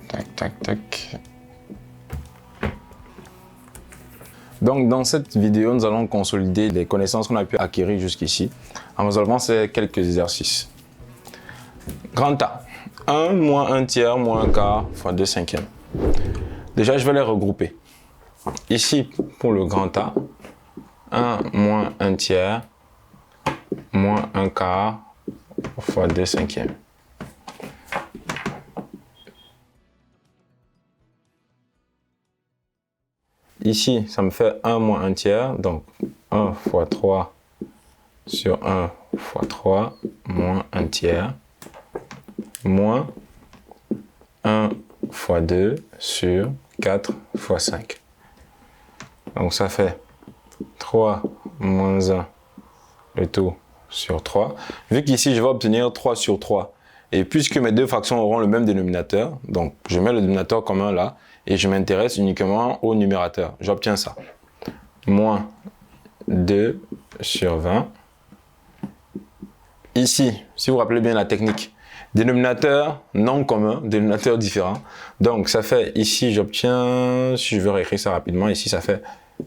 Tac, tac, tac. Donc, dans cette vidéo, nous allons consolider les connaissances qu'on a pu acquérir jusqu'ici en résolvant ces quelques exercices. Grand A, 1 moins 1 tiers moins 1 quart fois 2 cinquièmes. Déjà, je vais les regrouper. Ici, pour le grand A, 1 moins 1 tiers moins 1 quart fois 2 cinquièmes. Ici, ça me fait 1 moins 1 tiers, donc 1 fois 3 sur 1 fois 3 moins 1 tiers, moins 1 fois 2 sur 4 fois 5. Donc ça fait 3 moins 1, le tout sur 3. Vu qu'ici, je vais obtenir 3 sur 3. Et puisque mes deux fractions auront le même dénominateur, donc je mets le dénominateur commun là, et je m'intéresse uniquement au numérateur. J'obtiens ça. Moins 2 sur 20. Ici, si vous vous rappelez bien la technique, dénominateur non commun, dénominateur différent. Donc ça fait, ici j'obtiens, si je veux réécrire ça rapidement, ici ça fait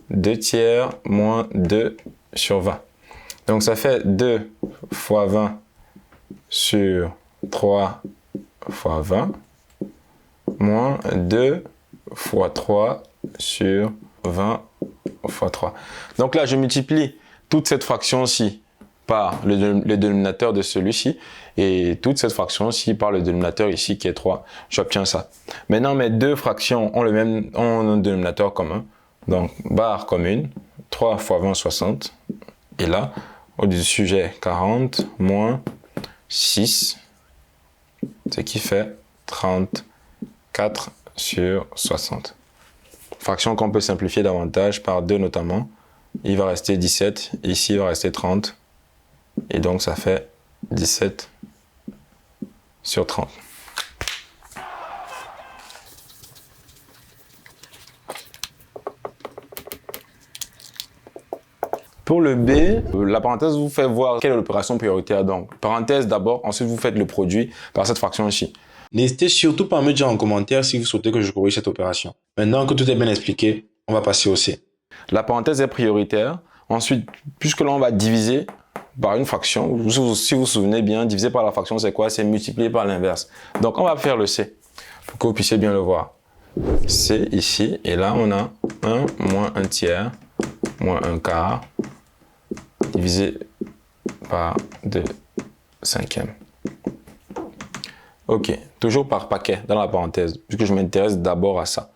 2 tiers moins 2 sur 20. Donc ça fait 2 fois 20 sur 3 fois 20, moins 2 fois 3 sur 20 fois 3. Donc là, je multiplie toute cette fraction-ci par le dénominateur de celui-ci et toute cette fraction-ci par le dénominateur ici qui est 3. J'obtiens ça. Maintenant, mes deux fractions ont un dénominateur commun. Donc, barre commune, 3 fois 20, 60. Et là, au-dessus, j'ai 40 moins 6, ce qui fait 34 sur 60. Fraction qu'on peut simplifier davantage par 2 notamment. Il va rester 17, ici il va rester 30. Et donc ça fait 17 sur 30. Pour le B, la parenthèse vous fait voir quelle est l'opération prioritaire. Donc, parenthèse d'abord, ensuite vous faites le produit par cette fraction ici. N'hésitez surtout pas à me dire en commentaire si vous souhaitez que je corrige cette opération. Maintenant que tout est bien expliqué, on va passer au C. La parenthèse est prioritaire. Ensuite, puisque là on va diviser par une fraction, si vous vous souvenez bien, diviser par la fraction c'est quoi? C'est multiplier par l'inverse. Donc on va faire le C pour que vous puissiez bien le voir. C ici, et là on a 1 moins 1 tiers moins 1 quart divisé par 2 cinquièmes. Ok, toujours par paquet dans la parenthèse, puisque je m'intéresse d'abord à ça.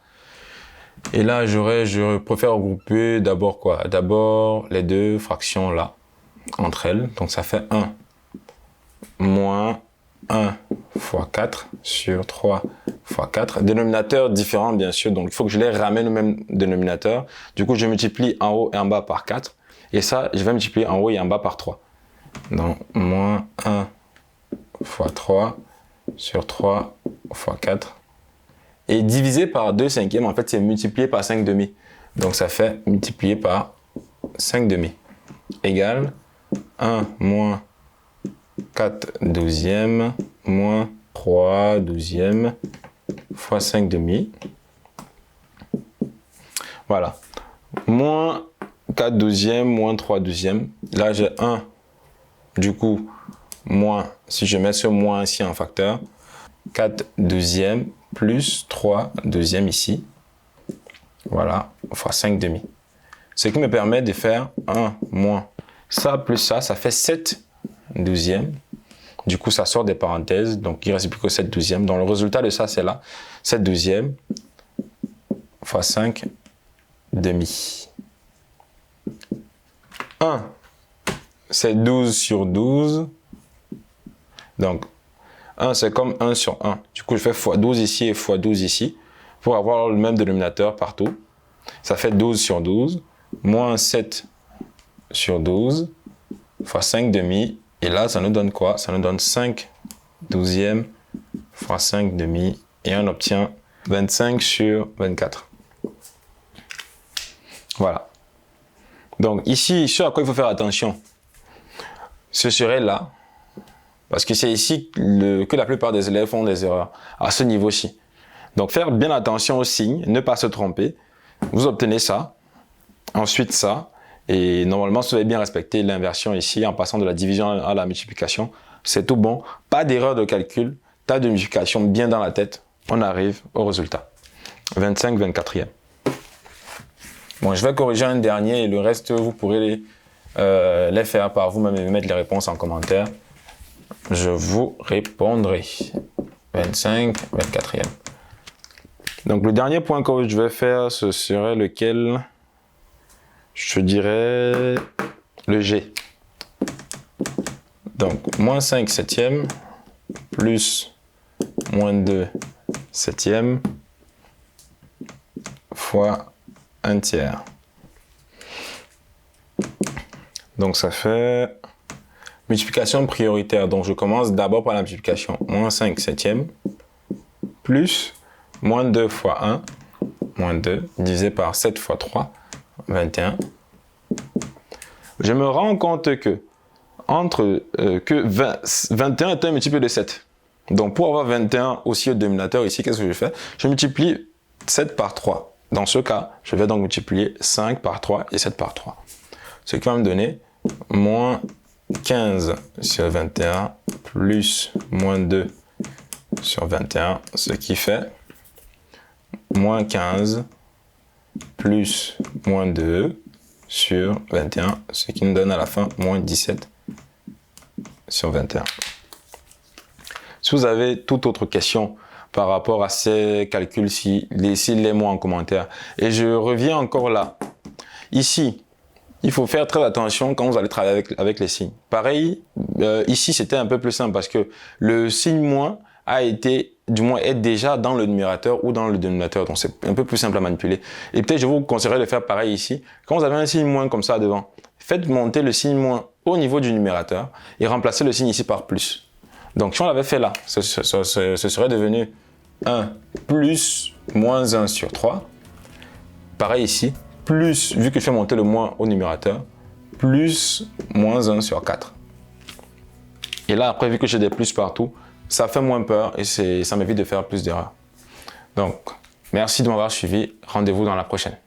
Et là, je préfère regrouper d'abord quoi? D'abord les deux fractions là, entre elles. Donc ça fait 1 moins 1 fois 4 sur 3 fois 4. Dénominateur différent bien sûr, donc il faut que je les ramène au même dénominateur. Du coup, je multiplie en haut et en bas par 4. Et ça, je vais multiplier en haut et en bas par 3. Donc moins 1 fois 3 sur 3 fois 4. Et divisé par 2 cinquièmes, en fait, c'est multiplié par 5 demi. Donc, ça fait multiplié par 5 demi. Égale 1 moins 4 douzièmes moins 3 douzièmes fois 5 demi. Voilà. Moins 4 douzièmes moins 3 douzièmes. Là, j'ai 1. Du coup, moins, si je mets ce moins ici en facteur, 4 douzièmes plus 3 deuxièmes ici. Voilà, fois 5 demi. Ce qui me permet de faire 1 moins ça plus ça, ça fait 7 douzièmes. Du coup, ça sort des parenthèses, donc il ne reste plus que 7 douzièmes. Donc le résultat de ça, c'est là, 7 douzièmes fois 5 demi. 1, c'est 12 sur 12. Donc, 1, c'est comme 1 sur 1. Du coup, je fais fois 12 ici et fois 12 ici pour avoir le même dénominateur partout. Ça fait 12 sur 12, moins 7 sur 12, fois 5 demi. Et là, ça nous donne quoi? Ça nous donne 5 douzièmes fois 5 demi. Et on obtient 25 sur 24. Voilà. Donc ici, ce à quoi il faut faire attention, ce serait là. Parce que c'est ici que la plupart des élèves font des erreurs, à ce niveau-ci. Donc, faire bien attention aux signes, ne pas se tromper. Vous obtenez ça, ensuite ça, et normalement, si vous avez bien respecté l'inversion ici, en passant de la division à la multiplication, c'est tout bon. Pas d'erreur de calcul, tas de multiplication bien dans la tête, on arrive au résultat. 25, 24e. Bon, je vais corriger un dernier et le reste, vous pourrez les faire par vous-même et mettre les réponses en commentaire. Je vous répondrai. 25, 24e. Donc, le dernier point que je vais faire, ce serait lequel? Je dirais le G. Donc, moins 5 septième plus moins 2 septième fois 1 tiers. Donc, ça fait multiplication prioritaire. Donc, je commence d'abord par la multiplication. Moins 5 septième plus moins 2 fois 1, moins 2, divisé par 7 fois 3, 21. Je me rends compte que 21 est un multiple de 7. Donc, pour avoir 21 aussi au dénominateur ici, qu'est-ce que je fais? Je multiplie 7 par 3. Dans ce cas, je vais donc multiplier 5 par 3 et 7 par 3. Ce qui va me donner moins 15 sur 21 plus moins 2 sur 21, ce qui fait moins 15 plus moins 2 sur 21, ce qui nous donne à la fin moins 17 sur 21. Si vous avez toute autre question par rapport à ces calculs-ci, laissez-les-moi en commentaire. Et je reviens encore là. Ici, il faut faire très attention quand vous allez travailler avec les signes. Pareil, ici, c'était un peu plus simple parce que le signe moins a été, du moins, est déjà dans le numérateur ou dans le dénominateur. Donc, c'est un peu plus simple à manipuler. Et peut-être, je vous conseillerais de faire pareil ici. Quand vous avez un signe moins comme ça devant, faites monter le signe moins au niveau du numérateur et remplacez le signe ici par plus. Donc, si on l'avait fait là, ce serait devenu 1 plus moins 1 sur 3. Pareil ici, plus, vu que je fais monter le moins au numérateur, plus moins 1 sur 4. Et là, après, vu que j'ai des plus partout, ça fait moins peur et ça m'évite de faire plus d'erreurs. Donc, merci de m'avoir suivi. Rendez-vous dans la prochaine.